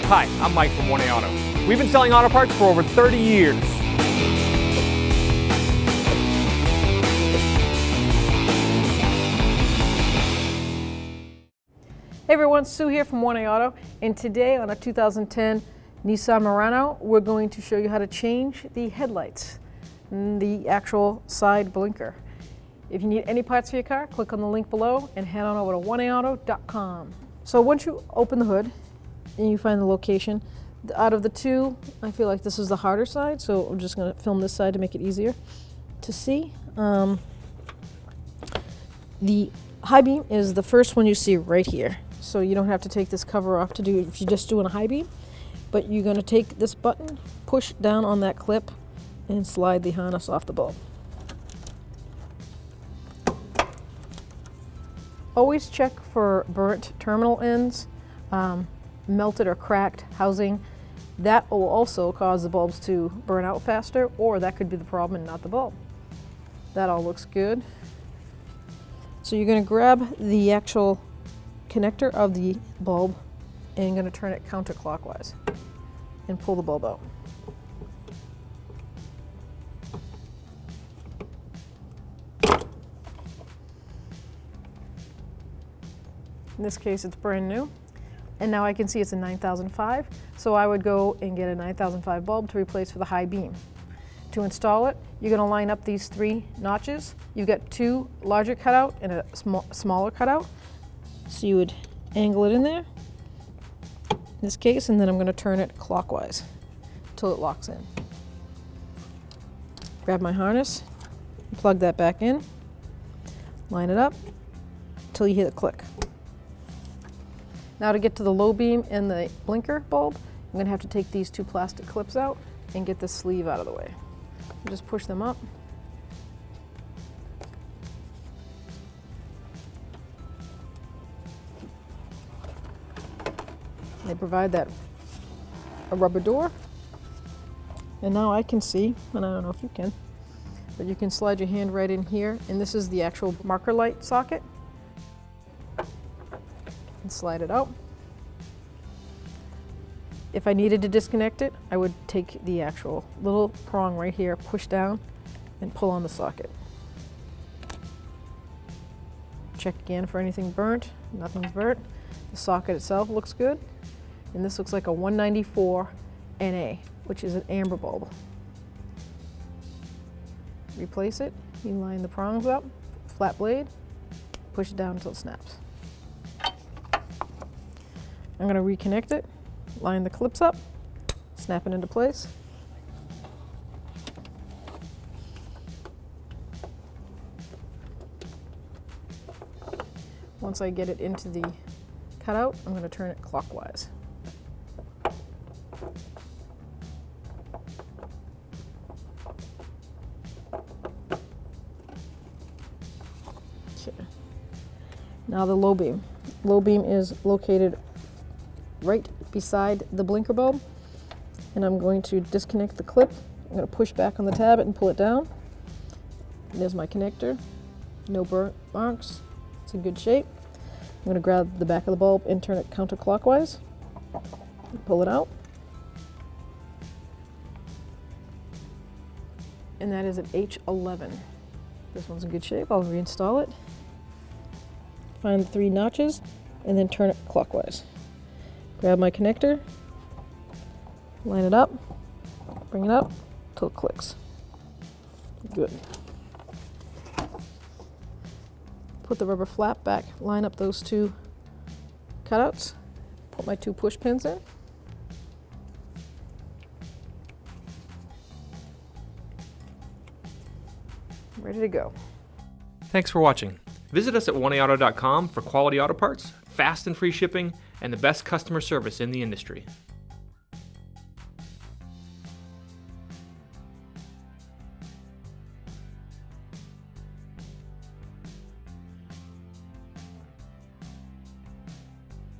Hi, I'm Mike from 1A Auto. We've been selling auto parts for over 30 years. Hey everyone, Sue here from 1A Auto, and today on a 2010 Nissan Murano, we're going to show you how to change the headlights, the actual side blinker. If you need any parts for your car, click on the link below and head on over to 1aauto.com. So once you open the hood and you find the location, out of the two, I feel like this is the harder side, so I'm just going to film this side to make it easier to see. The high beam is the first one you see right here. So you don't have to take this cover off to do if you're just doing a high beam, but you're going to take this button, push down on that clip, and slide the harness off the bulb. Always check for burnt terminal ends, melted or cracked housing. That will also cause the bulbs to burn out faster, or that could be the problem and not the bulb. That all looks good. So you're going to grab the actual connector of the bulb and you're going to turn it counterclockwise and pull the bulb out. In this case, it's brand new, and now I can see it's a 9005, so I would go and get a 9005 bulb to replace for the high beam. To install it, you're going to line up these three notches. You've got two larger cutout and a smaller cutout. So you would angle it in there, in this case, and then I'm going to turn it clockwise until it locks in. Grab my harness, plug that back in, line it up until you hear the click. Now to get to the low beam and the blinker bulb, I'm going to have to take these two plastic clips out and get this sleeve out of the way. Just push them up. They provide that a rubber door, and now I can see, and I don't know if you can, but you can slide your hand right in here, and this is the actual marker light socket, and slide it out. If I needed to disconnect it, I would take the actual little prong right here, push down, and pull on the socket. Check again for anything burnt. Nothing's burnt. The socket itself looks good. And this looks like a 194 NA, which is an amber bulb. Replace it. You line the prongs up, flat blade, push it down until it snaps. I'm going to reconnect it, line the clips up, snap it into place. Once I get it into the cutout, I'm going to turn it clockwise. Okay. Now the low beam. Low beam is located right beside the blinker bulb, and I'm going to disconnect the clip. I'm going to push back on the tab and pull it down. And there's my connector. No burnt marks. It's in good shape. I'm going to grab the back of the bulb and turn it counterclockwise. Pull it out. And that is an H11. This one's in good shape. I'll reinstall it. Find the three notches and then turn it clockwise. Grab my connector, line it up, bring it up till it clicks. Good. Put the rubber flap back, line up those two cutouts, put my two push pins in. Ready to go. Thanks for watching. Visit us at 1aauto.com for quality auto parts, fast and free shipping, and the best customer service in the industry.